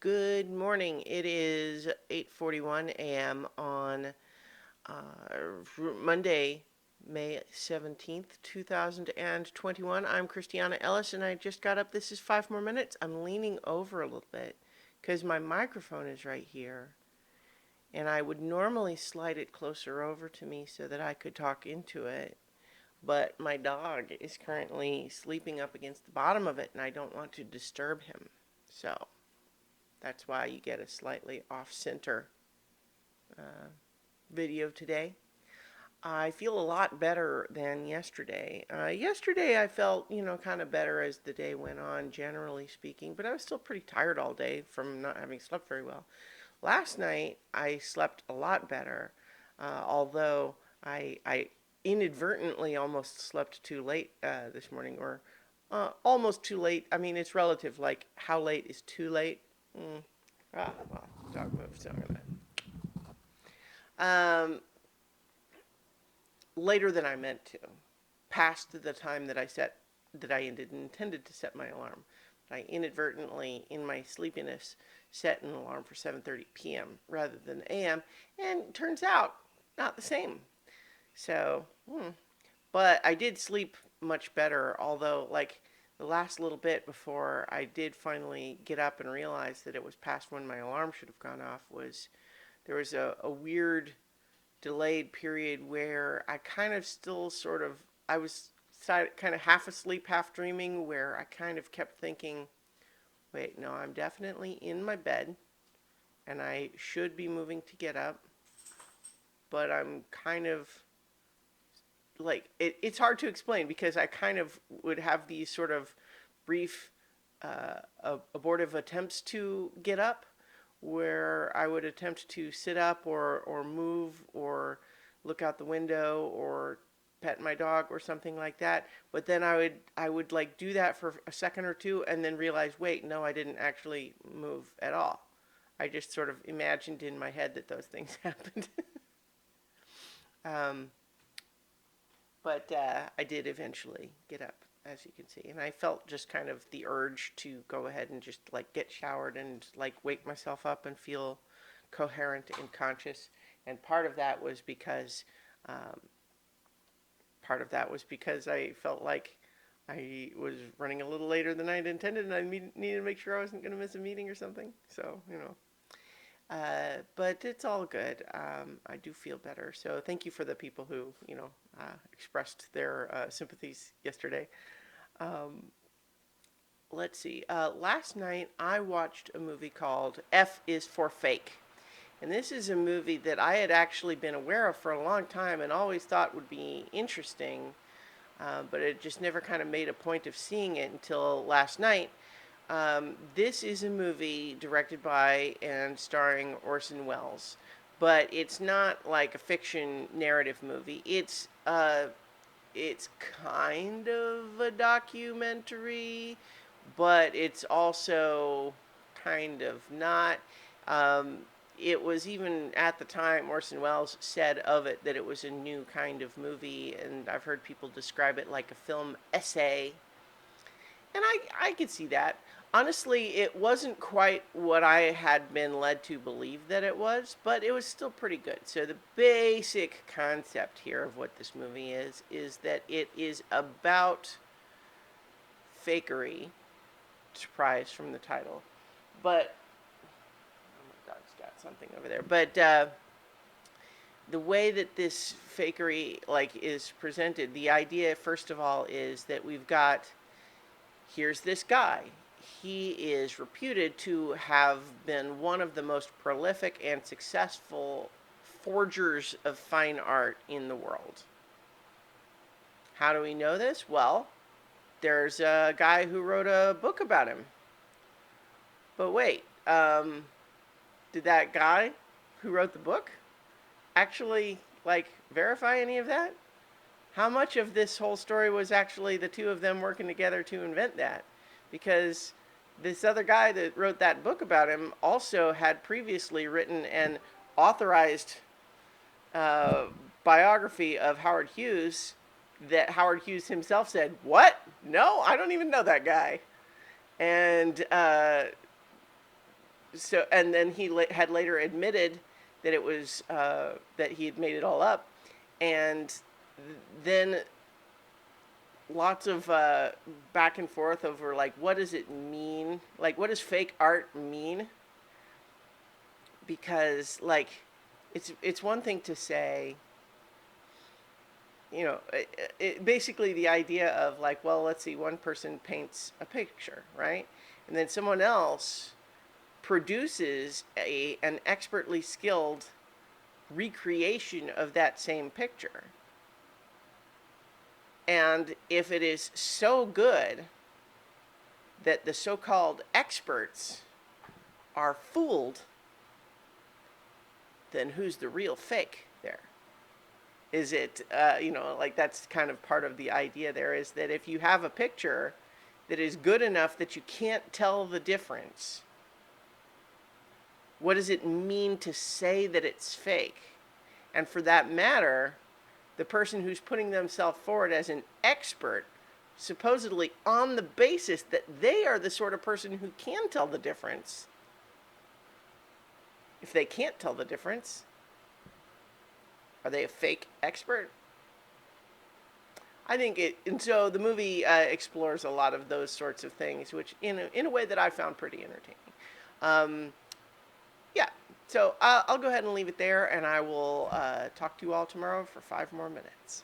Good morning. It is 8:41 a.m. on Monday, May 17th, 2021. I'm Christiana Ellis and I just got up. This is 5 more minutes. I'm leaning over a little bit because my microphone is right here and I would normally slide it closer over to me so that I could talk into it. But my dog is currently sleeping up against the bottom of it and I don't want to disturb him. So that's why you get a slightly off-center uh, video today. I feel a lot better than yesterday. Yesterday I felt, kind of better as the day went on, generally speaking, but I was still pretty tired all day from not having slept very well. Last night I slept a lot better, although I inadvertently almost slept too late this morning, or almost too late. I mean, it's relative, like how late is too late? Mm. Well, dog moves, so I'm gonna. Um, Later than I meant to, past the time that I intended to set my alarm. I inadvertently, in my sleepiness, set an alarm for 7:30 p.m. rather than a.m. and it turns out not the same. So, but I did sleep much better. Although, like the last little bit before I did finally get up and realize that it was past when my alarm should have gone off, was there was a weird delayed period where I kind of still sort of, I was kind of half asleep, half dreaming, where I kind of kept thinking, wait, no, I'm definitely in my bed and I should be moving to get up, but I'm kind of like, it's hard to explain because I kind of would have these sort of brief abortive attempts to get up where I would attempt to sit up or move or look out the window or pet my dog or something like that. But then I would like do that for a second or two and then realize, wait, no, I didn't actually move at all. I just sort of imagined in my head that those things happened. um, but I did eventually get up, as you can see, and I felt just kind of the urge to go ahead and just like get showered and like wake myself up and feel coherent and conscious. And um, part of that was because I felt like I was running a little later than I'd intended, and I needed to make sure I wasn't going to miss a meeting or something. So, but it's all good. I do feel better. So thank you for the people who, expressed their sympathies yesterday. Um, let's see. Last night I watched a movie called F is for Fake. And this is a movie that I had actually been aware of for a long time and always thought would be interesting, but it just never kind of made a point of seeing it until last night. This is a movie directed by and starring Orson Welles, but it's not like a fiction narrative movie. It's kind of a documentary, but it's also kind of not. Um, it was even at the time Orson Welles said of it that it was a new kind of movie, and I've heard people describe it like a film essay, and I could see that. Honestly, it wasn't quite what I had been led to believe that it was, but it was still pretty good. So the basic concept here of what this movie is that it is about fakery, surprise from the title. But oh, my dog's got something over there. But the way that this fakery like is presented, the idea first of all is that we've got, here's this guy. He is reputed to have been one of the most prolific and successful forgers of fine art in the world. How do we know this? Well, there's a guy who wrote a book about him. But wait, did that guy who wrote the book actually like verify any of that? How much of this whole story was actually the two of them working together to invent that? Because this other guy that wrote that book about him also had previously written an authorized uh, biography of Howard Hughes that Howard Hughes himself said, "What? No, I don't even know that guy." And so and then he had later admitted that it was that he had made it all up, and then lots of back and forth over like what does it mean, like what does fake art mean, because like it's one thing to say, you know, basically the idea of like, well, let's see, one person paints a picture, right, and then someone else produces an expertly skilled recreation of that same picture. And if it is so good that the so-called experts are fooled, then who's the real fake there? Is it, like that's kind of part of the idea there, is that if you have a picture that is good enough that you can't tell the difference, what does it mean to say that it's fake? And for that matter, the person who's putting themselves forward as an expert, supposedly on the basis that they are the sort of person who can tell the difference, if they can't tell the difference, are they a fake expert? I think it, and so the movie explores a lot of those sorts of things, which in a way that I found pretty entertaining. Um, yeah, so I'll go ahead and leave it there, and I will talk to you all tomorrow for 5 more minutes.